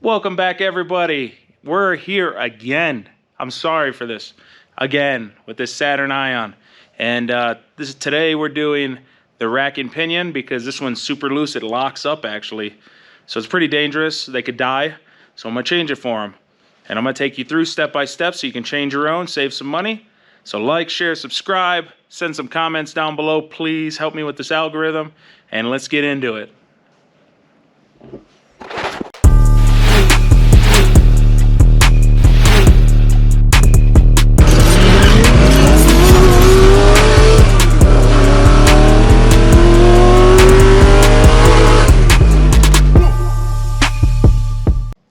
Welcome back, everybody. We're here again. I'm sorry for this. Again, with this Saturn Ion. And today we're doing the rack and pinion because this one's super loose. It locks up, actually. So it's pretty dangerous. They could die. So I'm going to change it for them. And I'm going to take you through step by step so you can change your own, save some money. So like, share, subscribe, send some comments down below. Please help me with this algorithm. And let's get into it.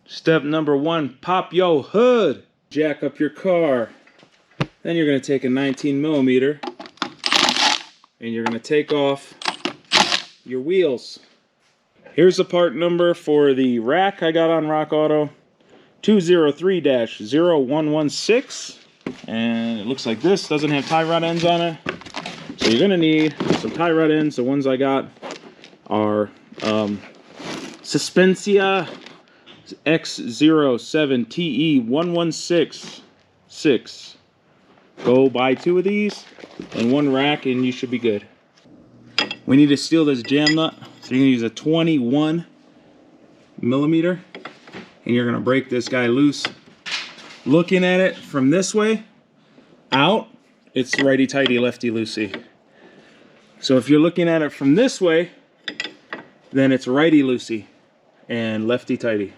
Step number one, pop your hood. Jack up your car. Then you're going to take a 19mm and you're going to take off your wheels. Here's the part number for the rack I got on Rock Auto, 203-0116. And it looks like this. Doesn't have tie rod ends on it. So you're going to need some tie rod ends. The ones I got are Suspensia X07TE1166. Go buy 2 of these and 1 rack and you should be good. We need to seal this jam nut, so you're going to use a 21mm and you're going to break this guy loose. Looking at it from this way out, it's righty tighty, lefty loosey. So if you're looking at it from this way, then it's righty loosey and lefty tighty.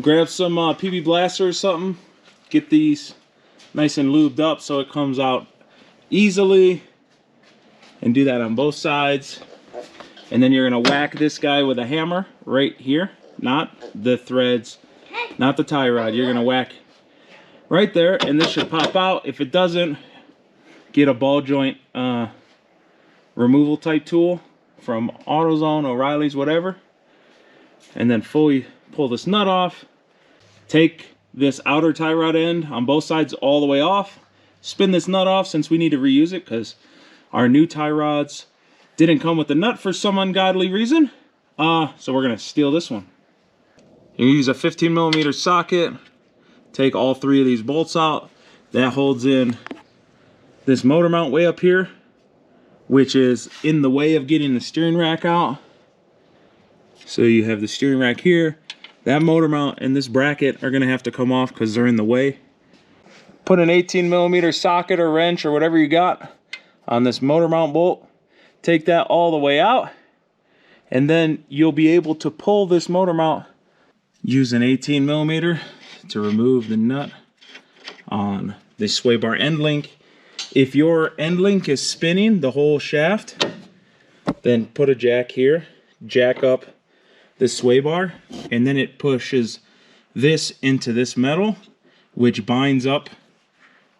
Grab some PB Blaster or something. Get these nice and lubed up so it comes out easily. And do that on both sides. And then you're going to whack this guy with a hammer right here. Not the threads, not the tie rod. You're going to whack right there and this should pop out. If it doesn't, get a ball joint removal type tool from AutoZone, O'Reilly's, whatever. And then fully pull this nut off. Take this outer tie rod end on both sides all the way off. Spin this nut off since we need to reuse it because our new tie rods didn't come with the nut for some ungodly reason. So we're going to steal this one. You use a 15mm socket. Take all 3 of these bolts out. That holds in this motor mount way up here, which is in the way of getting the steering rack out. So you have the steering rack here. That motor mount and this bracket are going to have to come off because they're in the way. Put an 18mm socket or wrench or whatever you got on this motor mount bolt. Take that all the way out. And then you'll be able to pull this motor mount. Use an 18mm to remove the nut on the sway bar end link. If your end link is spinning the whole shaft, then put a jack here. Jack up this sway bar, and then it pushes this into this metal, which binds up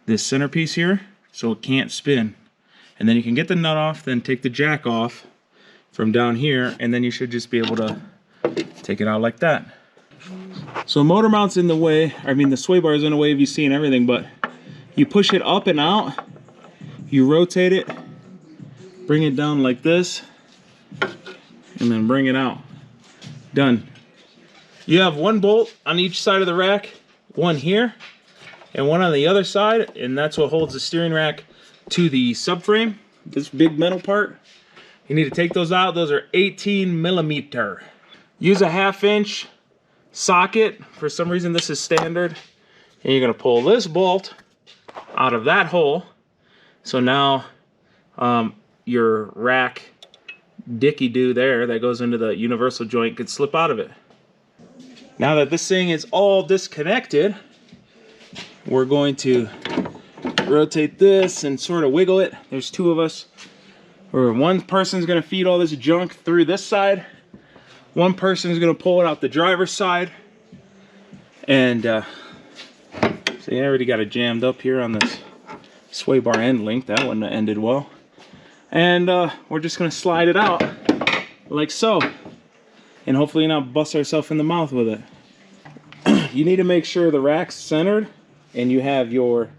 this centerpiece here so it can't spin. And then you can get the nut off, then take the jack off from down here, and then you should just be able to take it out like that. So motor mount's in the way, I mean the sway bar is in the way of you seeing everything, but you push it up and out, you rotate it, bring it down like this, and then bring it out. Done. You have 1 bolt on each side of the rack, 1 here and 1 on the other side, and that's what holds the steering rack to the subframe, this big metal part. You need to take those out. Those are 18mm. Use a 1/2 inch socket. For some reason this is standard. And you're going to pull this bolt out of that hole. So now your rack dicky-do there that goes into the universal joint could slip out of it. Now that this thing is all disconnected, we're going to rotate this and sort of wiggle it. There's 2 of us. Or one person's going to feed all this junk through this side. One person is going to pull it out the driver's side. And so you already got it jammed up here on this sway bar end link. That wouldn't have ended well. And we're just going to slide it out like so. And hopefully not bust ourselves in the mouth with it. You need to make sure the rack's centered and you have your,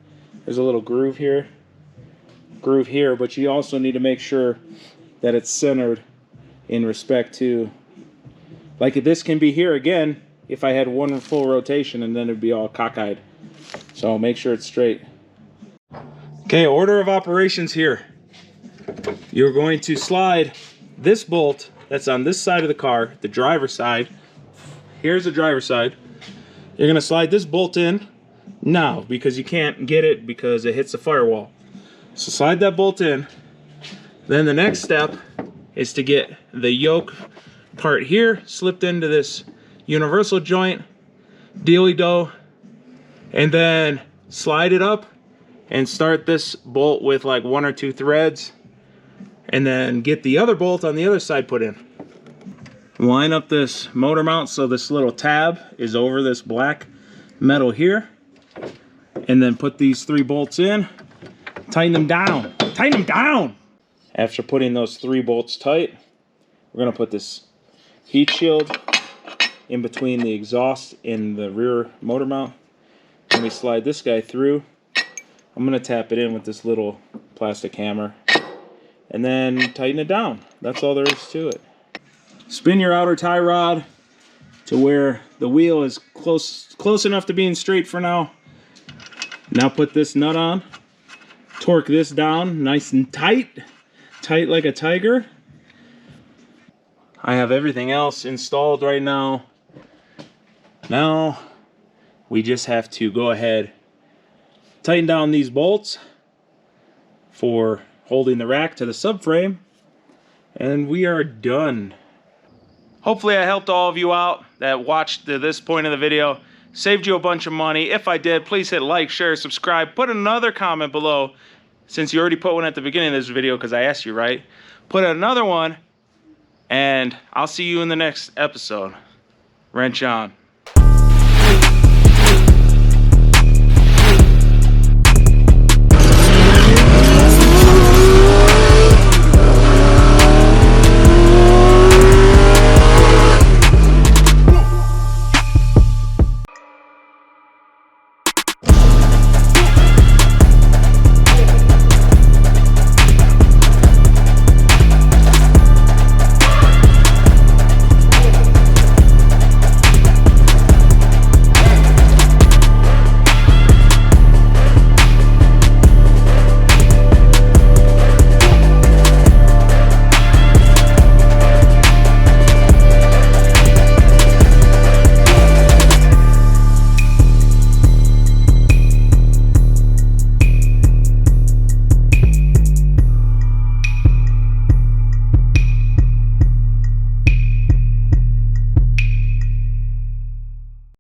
there's a little groove here, but you also need to make sure that it's centered in respect to, like if this can be here again, if I had one full rotation, and then it'd be all cockeyed. So make sure it's straight. Okay, order of operations here. You're going to slide this bolt that's on this side of the car, the driver's side. Here's the driver's side. You're gonna slide this bolt in now because you can't get it because it hits the firewall. So slide that bolt in. Then the next step is to get the yoke part here slipped into this universal joint, dealy-do, and then slide it up and start this bolt with like 1 or 2 threads, and then get the other bolt on the other side put in. Line up this motor mount so this little tab is over this black metal here, and then put these 3 bolts in. Tighten them down. Tighten them down! After putting those 3 bolts tight, we're going to put this heat shield in between the exhaust and the rear motor mount. And we slide this guy through. I'm going to tap it in with this little plastic hammer and then tighten it down. That's all there is to it. Spin your outer tie rod to where the wheel is close enough to being straight for now. Now put this nut on. Torque this down nice and tight. Tight like a tiger. I have everything else installed right now. Now we just have to go ahead, tighten down these bolts for holding the rack to the subframe, and we are done. Hopefully I helped all of you out that watched to this point of the video. Saved you a bunch of money. If I did, please hit like, share, subscribe. Put another comment below, since you already put one at the beginning of this video because I asked you, right? Put another one, and I'll see you in the next episode. Wrench on.